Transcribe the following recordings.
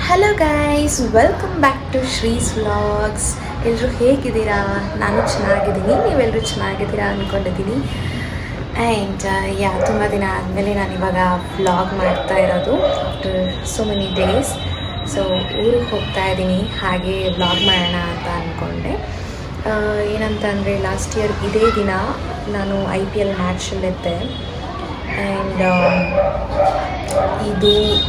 Hello guys, welcome back to Shree's vlogs. ಎಲ್ಲರೂ ಹೇಗಿದ್ದೀರಾ? ನಾನು ಚೆನ್ನಾಗಿದ್ದೀನಿ, ನೀವೆಲ್ಲರೂ ಚೆನ್ನಾಗಿದ್ದೀರಾ ಅಂದ್ಕೊಂಡಿದ್ದೀನಿ. ಆ್ಯಂಡ್ ತುಂಬ ದಿನ ಆದಮೇಲೆ ನಾನಿವಾಗ ವ್ಲಾಗ್ ಮಾಡ್ತಾ ಇರೋದು after so many days. So ಊರಿಗೆ ಹೋಗ್ತಾ ಇದ್ದೀನಿ, ಹಾಗೆ ವ್ಲಾಗ್ ಮಾಡೋಣ ಅಂತ ಅಂದ್ಕೊಂಡೆ. ಏನಂತಂದರೆ ಲಾಸ್ಟ್ ಇಯರ್ ಇದೇ ದಿನ ನಾನು IPL ಮ್ಯಾಚಲ್ಲಿದ್ದೆ. ಆ್ಯಂಡ್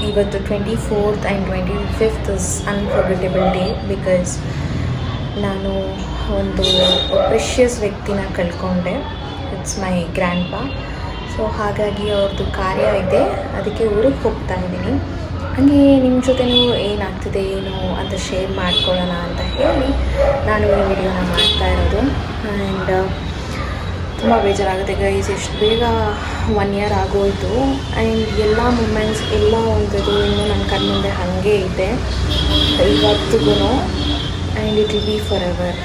ಇವತ್ತು 24th and 25th is unforgettable day, because ನಾನು ಒಂದು ಪ್ರೆಷಿಯಸ್ ವ್ಯಕ್ತಿನ ಕಳ್ಕೊಂಡೆ. ಇಟ್ಸ್ ಮೈ ಗ್ರ್ಯಾಂಡ್ ಪಾ. ಸೊ ಹಾಗಾಗಿ ಅವ್ರದ್ದು ಕಾರ್ಯ ಇದೆ, ಅದಕ್ಕೆ ಊರಿಗೆ ಹೋಗ್ತಾ ಇದ್ದೀನಿ. ಹಾಗೆ ನಿಮ್ಮ ಜೊತೆನೂ ಏನಾಗ್ತಿದೆ ಏನು ಅಂತ ಶೇರ್ ಮಾಡ್ಕೊಳ್ಳೋಣ ಅಂತ ಹೇಳಿ ನಾನು ಈ ವಿಡಿಯೋನ ಮಾಡ್ತಾ ಇರೋದು. ಆ್ಯಂಡ್ ತುಂಬ ಬೇಜಾರಾಗುತ್ತೆ ಗೈಸ್, ಎಷ್ಟು ಬೇಗ 1 year ಆಗೋಯಿತು. ಆ್ಯಂಡ್ ಎಲ್ಲ ಮೂಮೆಂಟ್ಸ್ ಎಲ್ಲ ಒಂಥದ್ದು ಇನ್ನೂ ನನ್ನ ಕಣ್ಮುಂದೆ ಹಾಗೆ ಇದೆ ಇವತ್ತಿಗೂ. And it will be for ever.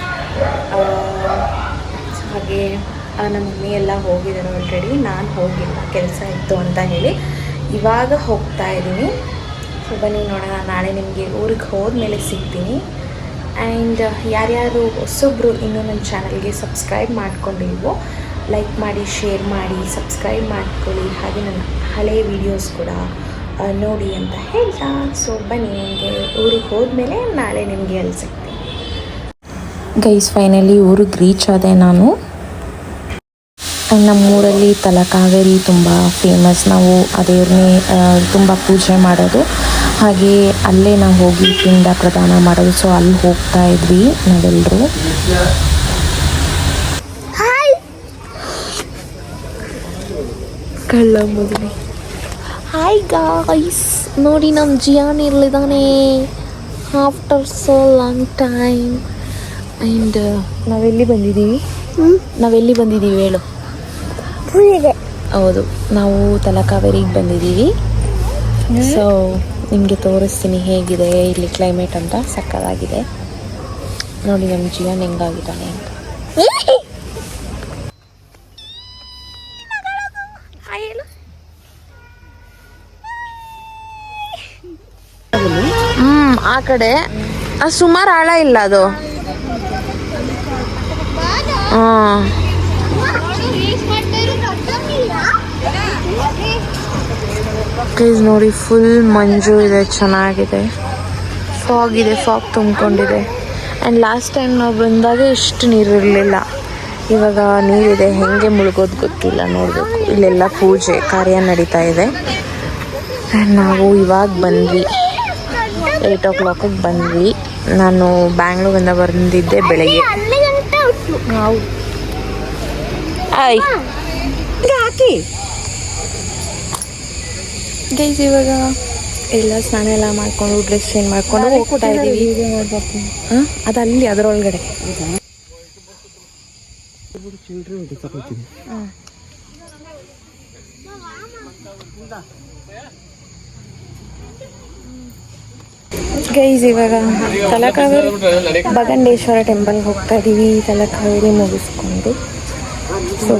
ಹಾಗೆ ನಮ್ಮ ಮಮ್ಮಿ ಎಲ್ಲ ಹೋಗಿದ್ದಾರೆ ಆಲ್ರೆಡಿ, ನಾನು ಹೋಗಿಲ್ಲ, ಕೆಲಸ ಇತ್ತು ಅಂತ ಹೇಳಿ ಇವಾಗ ಹೋಗ್ತಾ ಇದ್ದೀನಿ. ಸೊ ಬನ್ನಿ ನೋಡೋಣ, ನಾಳೆ ನಿಮಗೆ ಊರಿಗೆ ಹೋದ್ಮೇಲೆ ಸಿಗ್ತೀನಿ. ಆ್ಯಂಡ್ ಯಾರ್ಯಾರು ಹೊಸೊಬ್ಬರು ಇನ್ನೂ ನನ್ನ ಚಾನಲ್ಗೆ ಸಬ್ಸ್ಕ್ರೈಬ್ ಮಾಡ್ಕೊಂಡಿಲ್ವೋ ಲೈಕ್ ಮಾಡಿ, ಶೇರ್ ಮಾಡಿ, ಸಬ್ಸ್ಕ್ರೈಬ್ ಮಾಡ್ಕೊಳ್ಳಿ. ಹಾಗೆ ನನ್ನ ಹಳೆಯ ವೀಡಿಯೋಸ್ ಕೂಡ ನೋಡಿ ಅಂತ ಹೇಳ್ತಾ, ಸೊ ಬನ್ನಿ ನಿಮಗೆ ಊರಿಗೆ ಹೋದ್ಮೇಲೆ ನಾಳೆ ನಿಮಗೆ ಅಲ್ಲಿ ಸಿಗ್ತೀನಿ. ಗೈಸ್, ಫೈನಲಿ ಊರಿಗೆ ರೀಚ್ ಆದೆ ನಾನು. ನಮ್ಮೂರಲ್ಲಿ ತಲಕಾವೇರಿ ತುಂಬ ಫೇಮಸ್. ನಾವು ಆ ದೇವ್ರನ್ನೇ ತುಂಬ ಪೂಜೆ ಮಾಡೋದು. ಹಾಗೆ ಅಲ್ಲೇ ನಾವು ಹೋಗಿ ಪಿಂಡ ಪ್ರದಾನ ಮಾಡೋದು. ಸೊ ಅಲ್ಲಿ ಹೋಗ್ತಾ ಇದ್ವಿ ನಾವೆಲ್ಲರೂ. ಕಳ್ಳ ಮದುವೆ. ಹಾಯ್ ಗಾಯ್ಸ್, ನೋಡಿ ನಮ್ಮ ಜಿಯಾನ್ ಇರಲಿದ್ದಾನೆ after so long time. And ನಾವೆಲ್ಲಿ ಬಂದಿದ್ದೀವಿ ಹೇಳು. ಹೌದು, ನಾವು ತಲಕಾವೇರಿಗೆ ಬಂದಿದ್ದೀವಿ. ಸೊ ನಿಮಗೆ ತೋರಿಸ್ತೀನಿ ಹೇಗಿದೆ ಇಲ್ಲಿ ಕ್ಲೈಮೇಟ್ ಅಂತ. ಸಕ್ಕತ್ತಾಗಿದೆ ನೋಡಿ ನಮ್ಮ ಜಿಯಾನ್ ಹೆಂಗಾಗಿದ್ದಾನೆ ಅಂತ. ಆ ಕಡೆ ಸುಮಾರು ಆಳ ಇಲ್ಲ ಅದು. ಪ್ಲೀಸ್ ನೋಡಿ, ಫುಲ್ ಮಂಜು ಇದೆ, ಚೆನ್ನಾಗಿದೆ. ಫಾಗ್ ತುಂಬಿಕೊಂಡಿದೆ. ಆ್ಯಂಡ್ ಲಾಸ್ಟ್ ಟೈಮ್ ನಾವು ಬಂದಾಗ ಎಷ್ಟು ನೀರಿರಲಿಲ್ಲ, ಇವಾಗ ನೀರಿದೆ. ಹೆಂಗೆ ಮುಳುಗೋದು ಗೊತ್ತಿಲ್ಲ, ನೋಡಬೇಕು. ಇಲ್ಲೆಲ್ಲ ಪೂಜೆ ಕಾರ್ಯ ನಡೀತಾ ಇದೆ. ಆ್ಯಂಡ್ ನಾವು ಇವಾಗ ಬಂದ್ವಿ, 8 o'clock ಬಂದ್ವಿ. ನಾನು ಬ್ಯಾಂಗ್ಳೂರಿಂದ ಬಂದಿದ್ದೆ ಬೆಳಗ್ಗೆ. ಗೈಸ್, ಇವಾಗ ಎಲ್ಲ ಸ್ನಾನ ಎಲ್ಲ ಮಾಡಿಕೊಂಡು ಡ್ರೆಸ್ ಚೇಂಜ್ ಮಾಡಿಕೊಂಡು ಹೋಗ್ತಾ ಇದ್ದೀವಿ. ಅದು ಅಲ್ಲಿ ಅದರೊಳಗಡೆ. ಗೈಸ್, ಇವಾಗ ತಲಕಾವೇರಿ ಬಗಂಡೇಶ್ವರ ಟೆಂಪಲ್ಗೆ ಹೋಗ್ತಾ ಇದ್ದೀವಿ. ತಲಕಾವೇರಿ ಮುಗಿಸ್ಕೊಂಡು. ಸೊ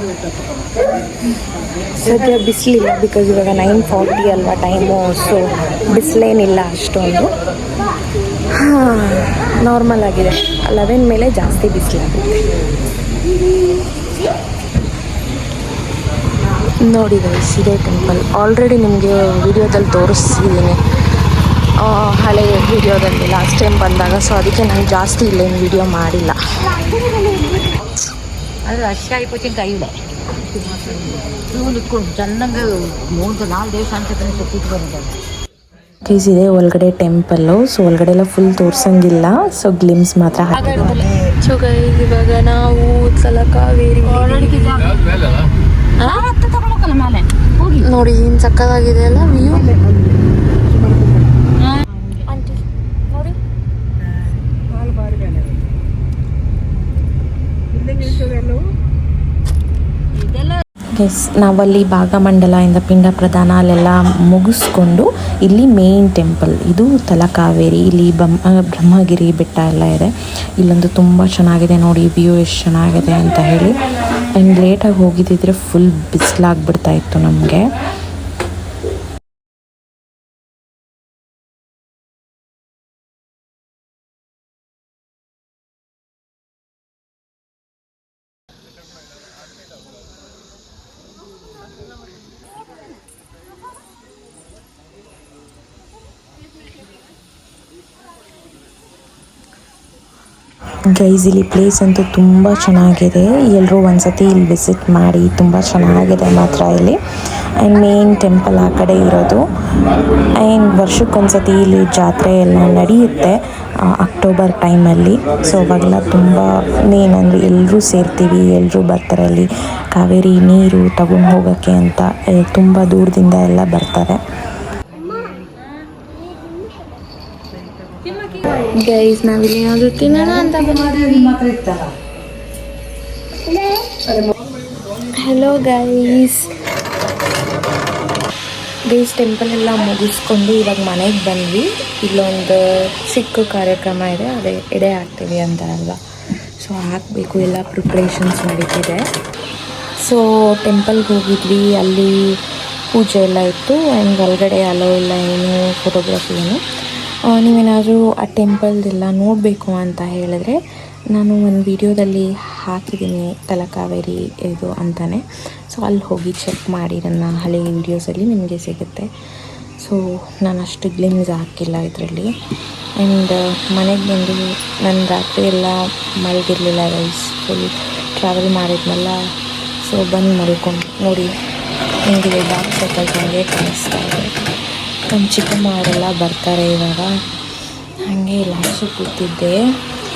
ಸದ್ಯ ಬಿಸಿಲಿಲ್ಲ, ಬಿಕಾಸ್ ಇವಾಗ 9:40 ಅಲ್ವಾ ಟೈಮು. ಸೊ ಬಿಸಿಲೇನಿಲ್ಲ ಅಷ್ಟೊಂದು, ನಾರ್ಮಲ್ ಆಗಿದೆ. 11 ಮೇಲೆ ಜಾಸ್ತಿ ಬಿಸಿಲಾಗುತ್ತೆ. ನೋಡಿ ಗೈಸ್, ಇದೇ ಟೆಂಪಲ್. ಆಲ್ರೆಡಿ ನಿಮಗೆ ವಿಡಿಯೋದಲ್ಲಿ ತೋರಿಸಿದ್ದೀನಿ, ಹಳೆ ವಿಡಿಯೋದಲ್ಲಿ ಲಾಸ್ಟ್ ಟೈಮ್ ಬಂದಾಗ. ಸೊ ಅದಕ್ಕೆ ನಾನು ಜಾಸ್ತಿ ಇಲ್ಲೇನು ವಿಡಿಯೋ ಮಾಡಿಲ್ಲ. ಅದು ಅಷ್ಟೇ అయిపోతే ಕೈಯಿದೆ ಚೆನ್ನಾಗಿ 3-4 ದಿವಸ ಅಂತ ಸುತ್ತಿಟ್ಕೊಂಡಿದ್ದಾರೆ. ಗೈಸ್, ಇದೆ ಒಳಗಡೆ ಟೆಂಪಲ್ಲು. ಸೊ ಒಳಗಡೆ ಎಲ್ಲ ಫುಲ್ ತೋರ್ಸಂಗಿಲ್ಲ, ಸೊ ಗ್ಲಿಮ್ಸ್ ಮಾತ್ರ ಹಾಕಿದ್ದಾರೆ. ಸೊ ಗೈಸ್, ಇವಾಗ ನಾವು ತಲಕಾವೇರಿ ನೋಡಿ, ಏನು ಸಕ್ಕತ್ತಾಗಿದೆ ಅಲ್ಲ ವ್ಯೂ. ಎಸ್, ನಾವಲ್ಲಿ ಭಾಗಮಂಡಲದಿಂದ ಪಿಂಡ ಪ್ರದಾನ ಅಲ್ಲೆಲ್ಲ ಮುಗಿಸ್ಕೊಂಡು ಇಲ್ಲಿ ಮೇನ್ ಟೆಂಪಲ್ ಇದು ತಲಕಾವೇರಿ. ಇಲ್ಲಿ ಬ್ರಹ್ಮಗಿರಿ ಬೆಟ್ಟ ಎಲ್ಲ ಇದೆ. ಇಲ್ಲೊಂದು ತುಂಬ ಚೆನ್ನಾಗಿದೆ ನೋಡಿ, ವ್ಯೂ ಎಷ್ಟು ಚೆನ್ನಾಗಿದೆ ಅಂತ ಹೇಳಿ. ಆ್ಯಂಡ್ ಲೇಟಾಗಿ ಹೋಗಿದ್ದಿದ್ರೆ ಫುಲ್ ಬಿಸಿಲಾಗ್ಬಿಡ್ತಾ ಇತ್ತು ನಮಗೆ. ಗೈಸ್ ಇಲ್ಲಿ ಪ್ಲೇಸ್ ಅಂತೂ ತುಂಬ ಚೆನ್ನಾಗಿದೆ, ಎಲ್ಲರೂ ಒಂದ್ಸತಿ ಇಲ್ಲಿ ವಿಸಿಟ್ ಮಾಡಿ. ತುಂಬ ಚೆನ್ನಾಗಿದೆ ಮಾತ್ರ ಇಲ್ಲಿ. ಆ್ಯಂಡ್ ಮೇನ್ ಟೆಂಪಲ್ ಆ ಕಡೆ ಇರೋದು. ಆ್ಯಂಡ್ ವರ್ಷಕ್ಕೊಂದ್ಸತಿ ಇಲ್ಲಿ ಜಾತ್ರೆ ಎಲ್ಲ ನಡೆಯುತ್ತೆ ಅಕ್ಟೋಬರ್ ಟೈಮಲ್ಲಿ. ಸೊ ಅವಾಗೆಲ್ಲ ತುಂಬ ಏನಂದರೆ ಎಲ್ಲರೂ ಸೇರ್ತೀವಿ, ಎಲ್ಲರೂ ಬರ್ತಾರೆ ಅಲ್ಲಿ ಕಾವೇರಿ ನೀರು ತಗೊಂಡು ಹೋಗೋಕ್ಕೆ ಅಂತ. ತುಂಬ ದೂರದಿಂದ ಎಲ್ಲ ಬರ್ತಾರೆ. ಗೈಸ್ ನಾವಿಲ್ಲಿ ಯಾವುದು ತಿನ್ನೋಣ ಅಂತ ಬಂದಿದ್ದೀವಿ. ಹಲೋ ಗೈಸ್ ಟೆಂಪಲ್ ಎಲ್ಲ ಮುಗಿಸ್ಕೊಂಡು ಇವಾಗ ಮನೆಗೆ ಬಂದ್ವಿ. ಇಲ್ಲೊಂದು ಚಿಕ್ಕ ಕಾರ್ಯಕ್ರಮ ಇದೆ, ಅದೇ ಎಡೆ ಹಾಕ್ತೀವಿ ಅಂತ ಅಲ್ವಾ, ಸೊ ಹಾಕಬೇಕು, ಎಲ್ಲ ಪ್ರಿಪ್ರೇಷನ್ಸ್ ನಡೀತಿದೆ. ಸೊ ಟೆಂಪಲ್ಗೆ ಹೋಗಿದ್ವಿ, ಅಲ್ಲಿ ಪೂಜೆ ಎಲ್ಲ ಇತ್ತು. ಆ್ಯಂಡ್ ಒಳಗಡೆ ಅಲೋ ಇಲ್ಲ, ಏನು ಫೋಟೋಗ್ರಫಿ ಏನು. ನೀವೇನಾದರೂ ಆ ಟೆಂಪಲ್ದೆಲ್ಲ ನೋಡಬೇಕು ಅಂತ ಹೇಳಿದ್ರೆ ನಾನು ಒಂದು ವಿಡಿಯೋದಲ್ಲಿ ಹಾಕಿದ್ದೀನಿ, ತಲಕಾವೇರಿ ಇದು ಅಂತಲೇ. ಸೊ ಅಲ್ಲಿ ಹೋಗಿ ಚೆಕ್ ಮಾಡಿ, ನನ್ನ ಹಳೆಯ ವೀಡಿಯೋಸಲ್ಲಿ ನಿಮಗೆ ಸಿಗುತ್ತೆ. ಸೊ ನಾನು ಅಷ್ಟು ಗ್ಲಿಮ್ಸ್ ಹಾಕಿಲ್ಲ ಇದರಲ್ಲಿ. ಆ್ಯಂಡ್ ಮನೆಗೆ ಬಂದು ನಾನು ರಾತ್ರಿ ಎಲ್ಲ ಮಲಗಿರಲಿಲ್ಲ ಗೈಸ್, ಫುಲ್ ಟ್ರಾವೆಲ್ ಮಾಡಿದ್ನಲ್ಲ. ಸೊ ಬಂದು ಮಲ್ಕೊಂಡು ನೋಡಿ ಹಿಂಗಿದೆ ಡಾರ್ಕ್ ಸರ್ಕಲ್ಸ್ ಹಾಗೆ ಕಾಣಿಸ್ತಾ ಇದೆ. ನಮ್ಮ ಚಿಕ್ಕಮ್ಮ ಅವರೆಲ್ಲ ಬರ್ತಾರೆ ಇವಾಗ. ಹಾಗೆ ಲಾಸ್ಟು ಕೂತಿದ್ದೆ.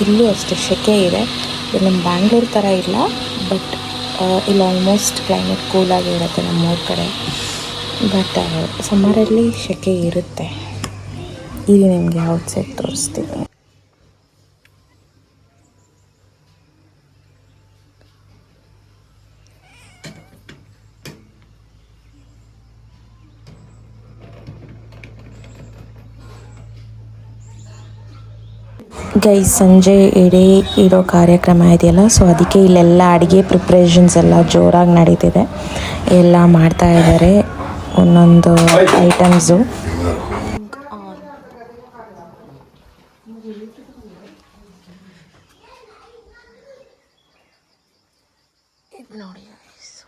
ಇಲ್ಲೂ ಅಷ್ಟೇ ಸೆಕೆ ಇದೆ, ಇದು ನಮ್ಮ ಬ್ಯಾಂಗ್ಳೂರು ಥರ ಇಲ್ಲ, ಬಟ್ ಇಲ್ಲಿ ಆಲ್ಮೋಸ್ಟ್ ಕ್ಲೈಮೇಟ್ ಕೂಲಾಗಿ ಇರುತ್ತೆ ನಮ್ಮೂರ ಕಡೆ. ಬಟ್ ಸಮ್ಮರಲ್ಲಿ ಸೆಕೆ ಇರುತ್ತೆ. ಇಲ್ಲಿ ನಿಮಗೆ ಔಟ್ಸೈಡ್ ತೋರಿಸ್ತೀನಿ. ಗೈಸ್ ಸಂಜೆ ಎಡೆ ಇಡೋ ಕಾರ್ಯಕ್ರಮ ಇದೆಯಲ್ಲ, ಸೊ ಅದಕ್ಕೆ ಇಲ್ಲೆಲ್ಲ ಅಡುಗೆ ಪ್ರಿಪ್ರೇಷನ್ಸ್ ಎಲ್ಲ ಜೋರಾಗಿ ನಡೀತಿದೆ. ಎಲ್ಲ ಮಾಡ್ತಾ ಇದ್ದಾರೆ ಒಂದೊಂದು ಐಟಮ್ಸು. ನೋಡಿ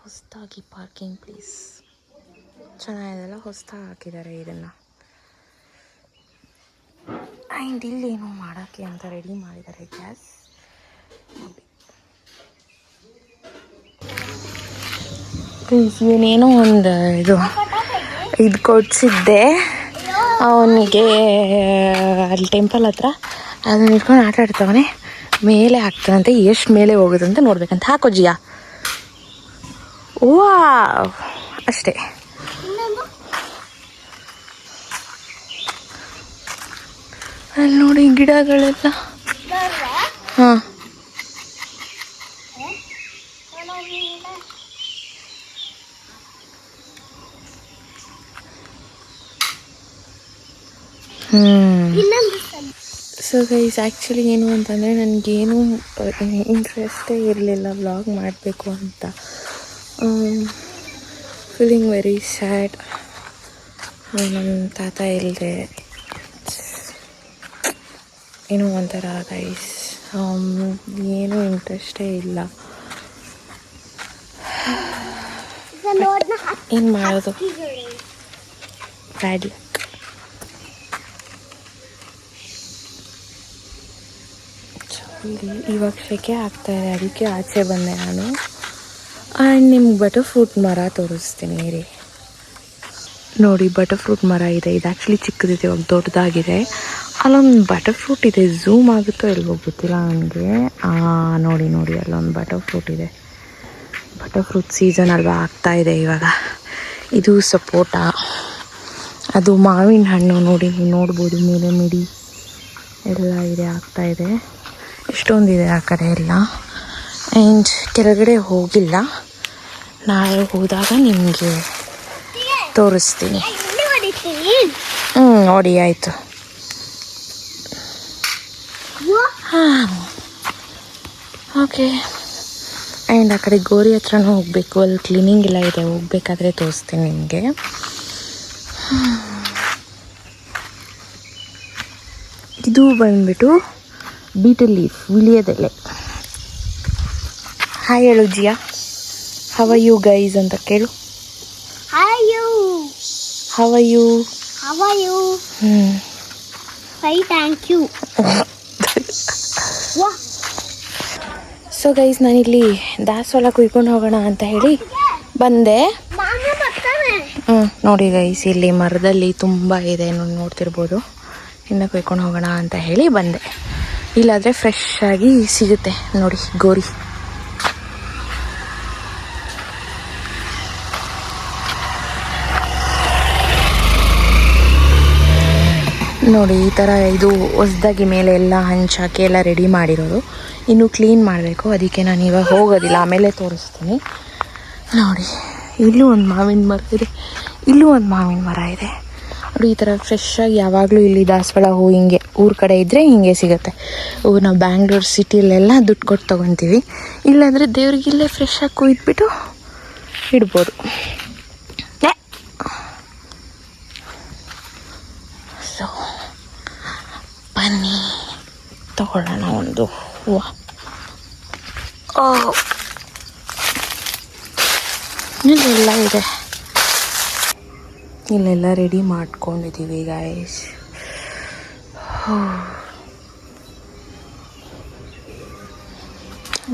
ಹೊಸದಾಗಿ ಪಾರ್ಕಿಂಗ್ ಪ್ಲೇಸ್ ಚೆನ್ನಾಗಿದೆಲ್ಲ, ಹೊಸದಾಗಿ ಹಾಕಿದ್ದಾರೆ ಇದನ್ನು. ಆ್ಯಂಡ್ ಇಲ್ಲೇನೋ ಮಾಡೋಕ್ಕೆ ಅಂತ ರೆಡಿ ಮಾಡಿದ್ದಾರೆ ಗ್ಯಾಸ್. ಇವನೇನೋ ಒಂದು ಇದು ಕೊಡಿಸಿದ್ದೆ ಅವನಿಗೆ ಅಲ್ಲಿ ಟೆಂಪಲ್ ಹತ್ರ. ಅದನ್ನ ಇಟ್ಕೊಂಡು ಆಟ ಆಡ್ತಾವನೆ, ಮೇಲೆ ಹಾಕ್ತಾನಂತೆ. ಎಷ್ಟು ಮೇಲೆ ಹೋಗುದಂತ ನೋಡ್ಬೇಕಂತ. ಹಾಕೋ ಜಿಯಾ. ವಾ ಅಷ್ಟೇ. ಅಲ್ಲಿ ನೋಡಿ ಗಿಡಗಳೆಲ್ಲ. ಹಾಂ ಸೊ ಗೈಸ್ ಆ್ಯಕ್ಚುಲಿ ಏನು ಅಂತಂದರೆ ನನಗೇನು ಇಂಟ್ರೆಸ್ಟೇ ಇರಲಿಲ್ಲ ವ್ಲಾಗ್ ಮಾಡಬೇಕು ಅಂತ. Feeling very sad. ನಮ್ಮ ತಾತ ಇಲ್ಲದೆ ಏನೋ ಒಂಥರ ಗೈಸ್, ಏನೂ ಇಂಟ್ರೆಸ್ಟೇ ಇಲ್ಲ. ಏನು ಮಾಡೋದು, ಬ್ಯಾಡ್ ಲಕ್. ಇವಾಗ ಸೆಕೆ ಆಗ್ತಾಯಿದೆ, ಅದಕ್ಕೆ ಆಚೆ ಬಂದೆ ನಾನು. ಆ್ಯಂಡ್ ನಿಮ್ಗೆ ಬಟರ್ ಫ್ರೂಟ್ ಮರ ತೋರಿಸ್ತೀನಿ ರೀ. ನೋಡಿ ಬಟರ್ ಫ್ರೂಟ್ ಮರ ಇದೆ. ಇದು ಆ್ಯಕ್ಚುಲಿ ಚಿಕ್ಕದಿದೆ, ಇವಾಗ ದೊಡ್ಡದಾಗಿದೆ. ಅಲ್ಲೊಂದು ಬಟರ್ ಫ್ರೂಟ್ ಇದೆ, ಝೂಮ್ ಆಗುತ್ತೋ ಇಲ್ವೋ ಗೊತ್ತಿಲ್ಲ ನನಗೆ. ನೋಡಿ ನೋಡಿ ಅಲ್ಲೊಂದು ಬಟರ್ ಫ್ರೂಟ್ ಇದೆ. ಬಟರ್ ಫ್ರೂಟ್ ಸೀಸನ್ ಅಲ್ವಾ, ಆಗ್ತಾಯಿದೆ ಇವಾಗ. ಇದು ಸಪೋಟ, ಅದು ಮಾವಿನ ಹಣ್ಣು. ನೋಡಿ ನೀವು ನೋಡ್ಬೋದು, ಮೇಲೆ ಮಿಡಿ ಎಲ್ಲ ಇದೆ, ಆಗ್ತಾಯಿದೆ. ಇಷ್ಟೊಂದಿದೆ ಆ ಕಡೆ ಎಲ್ಲ. ಆ್ಯಂಡ್ ಕೆಳಗಡೆ ಹೋಗಿಲ್ಲ, ನಾಳೆ ಹೋದಾಗ ನಿಮಗೆ ತೋರಿಸ್ತೀನಿ. ನೋಡಿ ಆಯಿತು. ಹಾಂ ಓಕೆ. ಆ್ಯಂಡ್ ಆ ಕಡೆ ಗೋರಿ ಹತ್ರನೂ ಹೋಗಬೇಕು, ಅಲ್ಲಿ ಕ್ಲೀನಿಂಗ್ ಎಲ್ಲ ಇದೆ, ಹೋಗ್ಬೇಕಾದ್ರೆ ತೋರಿಸ್ತೀನಿ ನಿಮಗೆ. ಇದು ಬಂದ್ಬಿಟ್ಟು ಬೀಟಲ್ ಲೀಫ್, ವಿಲಿಯದೆಲೆ. ಹಾಯ್ ಹೇಳು Jiya. How are you guys ಅಂತ ಕೇಳು. How are you. Fine, thank you. So guys ನಾನಿಲ್ಲಿ ದಾಸವಾಳ ಕುಯ್ಕೊಂಡು ಹೋಗೋಣ ಅಂತ ಹೇಳಿ ಬಂದೆ. ನೋಡಿ ಗೈಸ್ ಇಲ್ಲಿ ಮರದಲ್ಲಿ ತುಂಬ ಇದೆ ನೋಡ್ತಿರ್ಬೋದು. ಇನ್ನು ಕುಯ್ಕೊಂಡು ಹೋಗೋಣ ಅಂತ ಹೇಳಿ ಬಂದೆ. ಇಲ್ಲಾದರೆ ಫ್ರೆಶ್ ಆಗಿ ಸಿಗುತ್ತೆ ನೋಡಿ ಗೋರಿ. ನೋಡಿ ಈ ಥರ ಇದು ಹೊಸ್ದಾಗಿ ಮೇಲೆ ಎಲ್ಲ ಹಂಚಾಕಿ ಎಲ್ಲ ರೆಡಿ ಮಾಡಿರೋದು. ಇನ್ನು ಕ್ಲೀನ್ ಮಾಡಬೇಕು, ಅದಕ್ಕೆ ನಾನು ಇವಾಗ ಹೋಗೋದಿಲ್ಲ, ಆಮೇಲೆ ತೋರಿಸ್ತೀನಿ. ನೋಡಿ ಇಲ್ಲೂ ಒಂದು ಮಾವಿನ ಮರ ಇದೆ, ಇಲ್ಲೂ ಒಂದು ಮಾವಿನ ಮರ ಇದೆ ನೋಡಿ. ಈ ಥರ ಫ್ರೆಶ್ಶಾಗಿ ಯಾವಾಗಲೂ ಇಲ್ಲಿ ದಾಸವಾಳ ಹೂ ಹಿಂಗೆ ಊರ ಕಡೆ ಇದ್ದರೆ ಹಿಂಗೆ ಸಿಗುತ್ತೆ. ನಾವು ಬ್ಯಾಂಗ್ಳೂರು ಸಿಟಿಲೆಲ್ಲ ದುಡ್ಡು ಕೊಟ್ಟು ತೊಗೊತೀವಿ. ಇಲ್ಲಾಂದರೆ ದೇವ್ರಿಗಿಲ್ಲೇ ಫ್ರೆಶ್ಶಾಗಿ ಕುಯ್ದುಬಿಟ್ಟು ಇಡ್ಬೋದು. ಸೊ ಬನ್ನಿ ತಗೊಳ್ಳೋಣ ಒಂದು ಹೂವು. ಇಲ್ಲೆಲ್ಲ ಇದೆ, ಇಲ್ಲೆಲ್ಲ ರೆಡಿ ಮಾಡ್ಕೊಂಡಿದ್ದೀವಿ ಗಾಯ್ಸ್.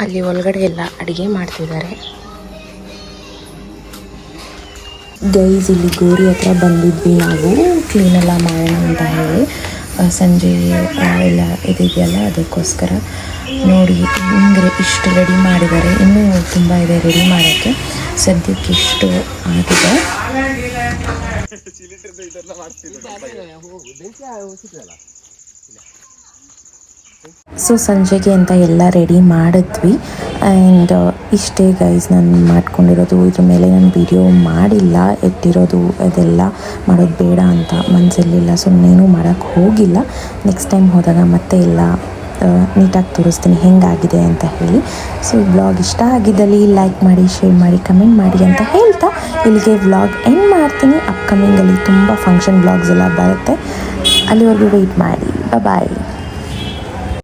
ಅಲ್ಲಿ ಒಳಗಡೆ ಎಲ್ಲ ಅಡುಗೆ ಮಾಡ್ತಿದ್ದಾರೆ ಗೈಸ್. ಇಲ್ಲಿ ಗೋರಿ ಹತ್ರ ಬಂದಿದ್ವಿ ನಾವು ಕ್ಲೀನೆಲ್ಲ ಮಾಡೋಣ ಅಂತ ಹೇಳಿ. ಸಂಜೆ ಎಲ್ಲ ಇದೆಯಲ್ಲ ಅದಕ್ಕೋಸ್ಕರ. ನೋಡಿ ಹಿಂಗೆ ಇಷ್ಟು ರೆಡಿ ಮಾಡಿದ್ದಾರೆ, ಇನ್ನೂ ತುಂಬ ಇದೆ ರೆಡಿ ಮಾಡೋಕ್ಕೆ. ಸದ್ಯಕ್ಕೆ ಇಷ್ಟು ಆಗಿದೆ. ಸೊ ಸಂಜೆಗೆ ಅಂತ ಎಲ್ಲ ರೆಡಿ ಮಾಡಿದ್ವಿ. ಆ್ಯಂಡ್ ಇಷ್ಟೇ ಗೈಸ್ ನಾನು ಮಾಡ್ಕೊಂಡಿರೋದು. ಇದ್ರ ಮೇಲೆ ನಾನು ವಿಡಿಯೋ ಮಾಡಿಲ್ಲ, ಎತ್ತಿರೋದು ಅದೆಲ್ಲ ಮಾಡೋದು ಬೇಡ ಅಂತ ಮನಸ್ಸಲ್ಲಿಲ್ಲ. ಸೊ ನಾನೇನು ಮಾಡೋಕ್ಕೆ ಹೋಗಿಲ್ಲ. ನೆಕ್ಸ್ಟ್ ಟೈಮ್ ಹೋದಾಗ ಮತ್ತೆ ಎಲ್ಲ ನೀಟಾಗಿ ತೋರಿಸ್ತೀನಿ ಹೆಂಗಾಗಿದೆ ಅಂತ ಹೇಳಿ. ಸೊ ಈ ವ್ಲಾಗ್ ಇಷ್ಟ ಆಗಿದ್ದಲ್ಲಿ ಲೈಕ್ ಮಾಡಿ, ಶೇರ್ ಮಾಡಿ, ಕಮೆಂಟ್ ಮಾಡಿ ಅಂತ ಹೇಳ್ತಾ ಇಲ್ಲಿಗೆ ವ್ಲಾಗ್ ಎಂಡ್ ಮಾಡ್ತೀನಿ. ಅಪ್ಕಮಿಂಗಲ್ಲಿ ತುಂಬ ಫಂಕ್ಷನ್ ವ್ಲಾಗ್ಸ್ ಎಲ್ಲ ಬರುತ್ತೆ, ಅಲ್ಲಿವರೆಗೂ ವೆಯ್ಟ್ ಮಾಡಿ. ಬಾಯ್.